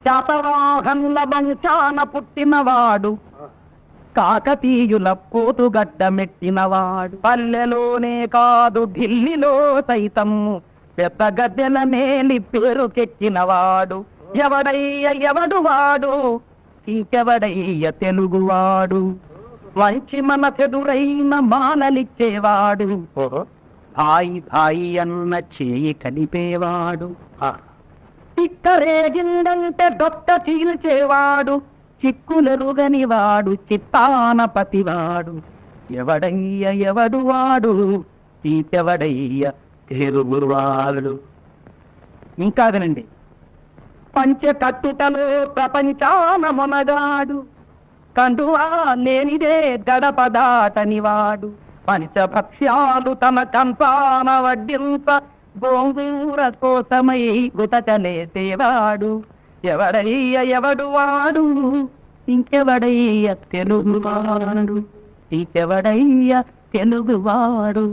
శాతవాహనుల వంశాన పుట్టినవాడు, కాకతీయుల పోతుగడ్డమెట్టినవాడు. పల్లెలోనే కాదు ఢిల్లీలో సైతం పెద్ద గద్దెల నేలి పేరుకెక్కినవాడు. ఎవడు వాడు, ఇంకెవడయ్య తెలుగువాడు. వంచి మన చెడురైన మాలలిచ్చేవాడు, భాయి భాయి అన్న చేయి కలిపేవాడు. చిక్కరేగిందంటే దొట్ట చీల్చేవాడు, చిక్కులెరుగని వాడు చిత్తానపతివాడు. ఎవడు వాడు, ఇంకెవడయ్య తెలుగువాడు. ఇంకా వినండి. పంచకట్టుటలో ప్రపంచాన మొనగాడు, కండువా లేనిదే గడప దాటనివాడు. పంచభక్ష్యాలు తన కంపాన వడ్డింప గోంగూర కోసమై గుతచలేసేవాడు. ఎవడు వాడు, ఇంకెవడయ్య తెలుగువాడు, ఇంకెవడయ్య తెలుగువాడు.